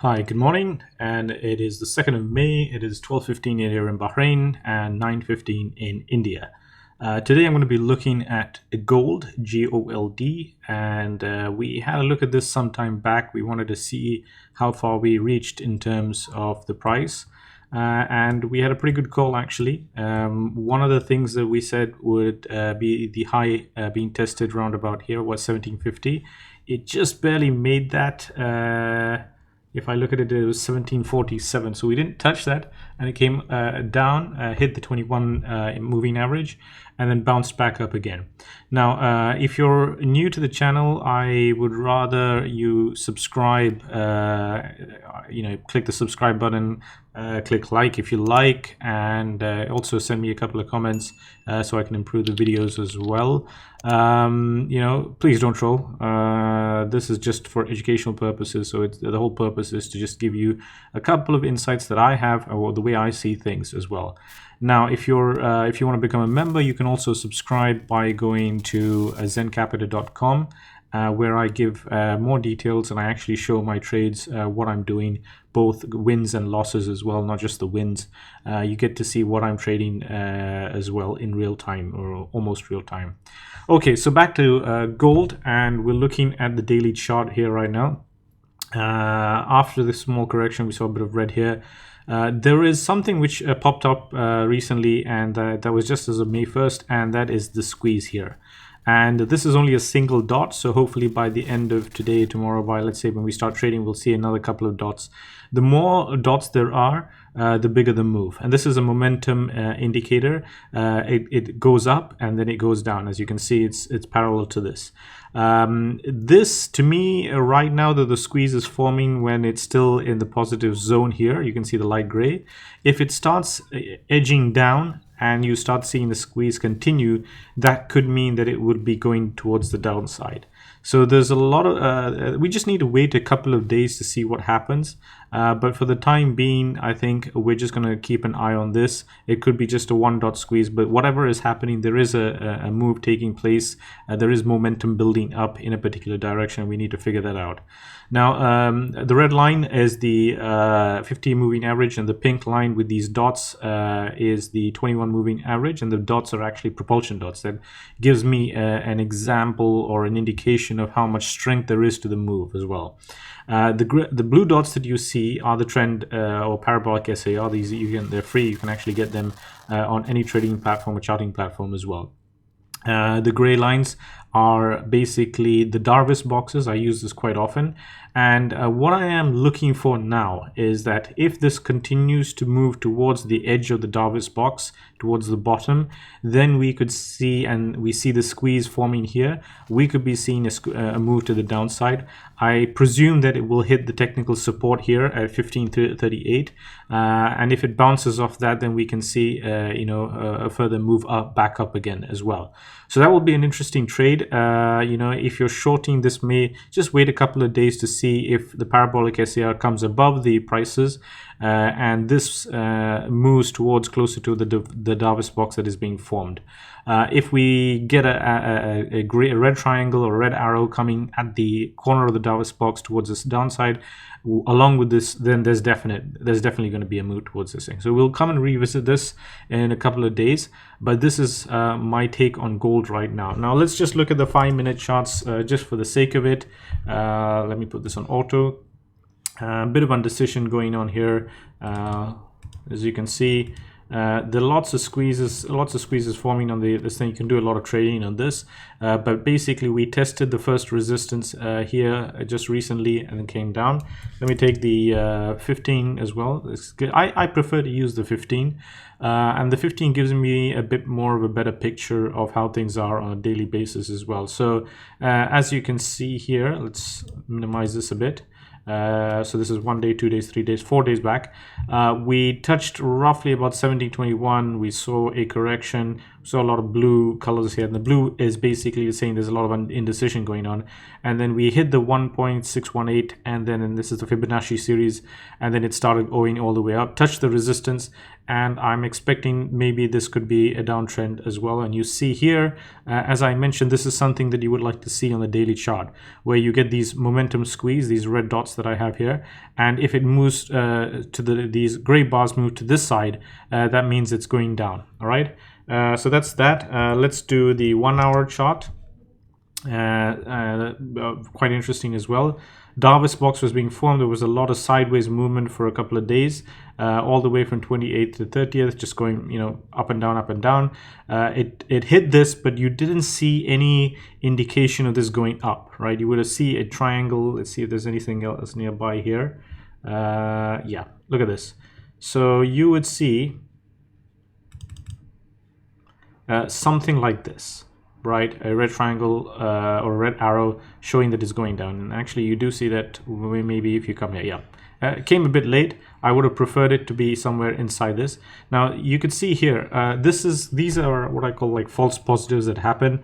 Hi, good morning, and it is the 2nd of May. It is 12:15 here in Bahrain and 9:15 in India. Today I'm going to be looking at gold, GOLD, and we had a look at this some time back. We wanted to see how far we reached in terms of the price, and we had a pretty good call actually. One of the things that we said would be the high being tested round about here was 1750. It just barely made that. If I look at it, it was 1747. So we didn't touch that, and it came down, hit the 21 moving average, and then bounced back up again. Now, if you're new to the channel, I would rather you subscribe. Click the subscribe button, click like if you like, and also send me a couple of comments so I can improve the videos as well. Please don't troll. This is just for educational purposes, so the whole purpose is to just give you a couple of insights that I have or the way I see things as well. Now, if you want to become a member, you can also subscribe by going to zencapita.com, where I give more details and I actually show my trades, what I'm doing, both wins and losses as well, not just the wins. You get to see what I'm trading as well in real time or almost real time. Okay, so back to gold, and we're looking at the daily chart here right now. After this small correction, we saw a bit of red here. There is something which popped up recently, and that was just as of May 1st, and that is the squeeze here. And this is only a single dot, so hopefully by the end of today, tomorrow, by let's say when we start trading, we'll see another couple of dots. The more dots there are, the bigger the move. And this is a momentum indicator. It goes up and then it goes down. As you can see, it's parallel to this. This, to me, right now, that the squeeze is forming when it's still in the positive zone here. You can see the light gray. If it starts edging down, and you start seeing the squeeze continue, that could mean that it would be going towards the downside. So there's a lot of, we just need to wait a couple of days to see what happens. But for the time being, I think we're just going to keep an eye on this. It could be just a one dot squeeze, but whatever is happening, there is a move taking place. There is momentum building up in a particular direction. We need to figure that out. Now, the red line is the 50 moving average, and the pink line with these dots is the 21 moving average, and the dots are actually propulsion dots. That gives me an example or an indication of how much strength there is to the move as well. The blue dots that you see are the trend or parabolic SAR. These they're free. You can actually get them on any trading platform or charting platform as well. The gray lines are basically the Darvis boxes. I use this quite often, and what I am looking for now is that if this continues to move towards the edge of the Darvis box, towards the bottom, then we could see, and we see the squeeze forming here, we could be seeing a move to the downside. I presume that it will hit the technical support here at 1538, and if it bounces off that, then we can see a further move up, back up again as well. So that will be an interesting trade. If you're shorting this, may just wait a couple of days to see if the parabolic SAR comes above the prices, and this moves towards closer to the Darvis box that is being formed. If we get a red triangle or red arrow coming at the corner of the Darvis box towards this downside, along with this, then there's definitely going to be a move towards this thing. So we'll come and revisit this in a couple of days, but this is my take on gold right now. Now let's just look at the 5-minute charts just for the sake of it. Let me put this on auto. A bit of indecision going on here. As you can see, there are lots of squeezes forming on this thing. You can do a lot of trading on this, but basically we tested the first resistance here just recently and it came down. Let me take the 15 as well. I prefer to use the 15, and the 15 gives me a bit more of a better picture of how things are on a daily basis as well. So as you can see here, let's minimize this a bit. So this is 1 day, 2 days, 3 days, 4 days back. We touched roughly about 1721. We saw a correction, So a lot of blue colors here, and the blue is basically saying there's a lot of indecision going on. And then we hit the 1.618, and then this is the Fibonacci series, and then it started going all the way up, touched the resistance, and I'm expecting maybe this could be a downtrend as well. And you see here, as I mentioned, this is something that you would like to see on the daily chart, where you get these momentum squeeze, these red dots that I have here, and if it moves to these gray bars move to this side, that means it's going down. All right, so that's that. Let's do the 1 hour chart. Quite interesting as well. Davis box was being formed. There was a lot of sideways movement for a couple of days, all the way from 28th to 30th, just going, up and down, up and down. It hit this, but you didn't see any indication of this going up, right? You would have seen a triangle. Let's see if there's anything else nearby here. Yeah, look at this. So you would see something like this, right? A red triangle or a red arrow showing that it's going down. And actually you do see that maybe if you come here, yeah. It came a bit late. I would have preferred it to be somewhere inside this. Now you could see here, these are what I call like false positives that happen.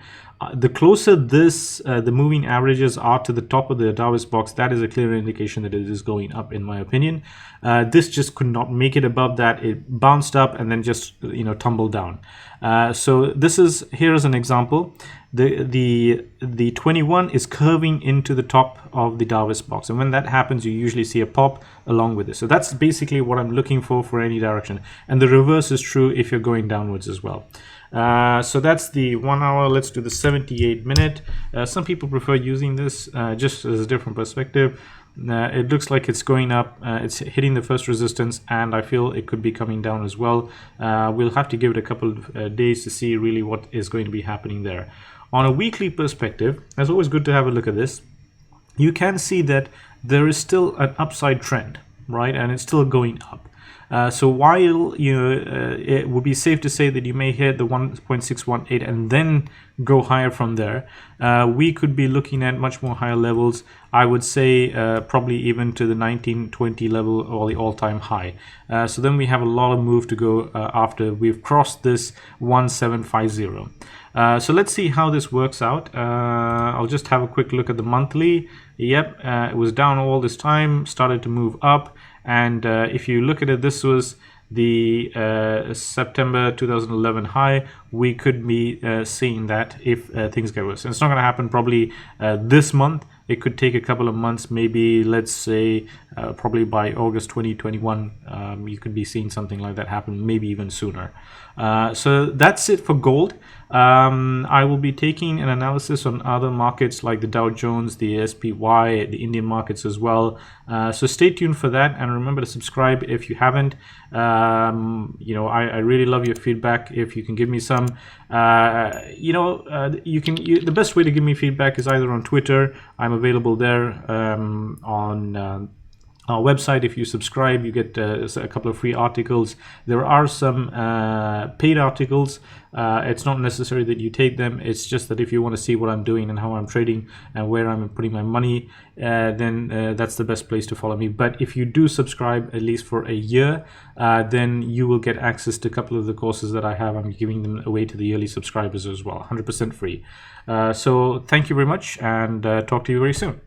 The closer the moving averages are to the top of the Davis box, that is a clear indication that it is going up, in my opinion. This just could not make it above that. It bounced up and then just tumbled down. So here's an example. The 21 is curving into the top of the Davis box, and when that happens, you usually see a pop along with it. So that's basically what I'm looking for any direction, and the reverse is true if you're going downwards as well. So that's the 1 hour. Let's do the 78-minute. Some people prefer using this just as a different perspective. It looks like it's going up, it's hitting the first resistance, and I feel it could be coming down as well. We'll have to give it a couple of days to see really what is going to be happening there. On a weekly perspective, it's always good to have a look at this. You can see that there is still an upside trend, right? And it's still going up. So while it would be safe to say that you may hit the 1.618 and then go higher from there, we could be looking at much more higher levels. I would say probably even to the 1920 level or the all-time high. So then we have a lot of move to go after we've crossed this 1750. So let's see how this works out. I'll just have a quick look at the monthly. Yep, it was down all this time, started to move up. And if you look at it, this was the September 2011 high. We could be seeing that if things get worse. And it's not going to happen probably this month. It could take a couple of months, maybe let's say probably by August 2021, you could be seeing something like that happen, maybe even sooner. So that's it for gold. I will be taking an analysis on other markets like the Dow Jones, the SPY, the Indian markets as well. So stay tuned for that, and remember to subscribe if you haven't. I really love your feedback. If you can give me some, the best way to give me feedback is either on Twitter. I'm available there. On our website, if you subscribe, you get a couple of free articles. There are some paid articles. It's not necessary that you take them. It's just that if you want to see what I'm doing and how I'm trading and where I'm putting my money, then that's the best place to follow me. But if you do subscribe at least for a year, then you will get access to a couple of the courses that I have. I'm giving them away to the yearly subscribers as well, 100% free. So thank you very much, and talk to you very soon.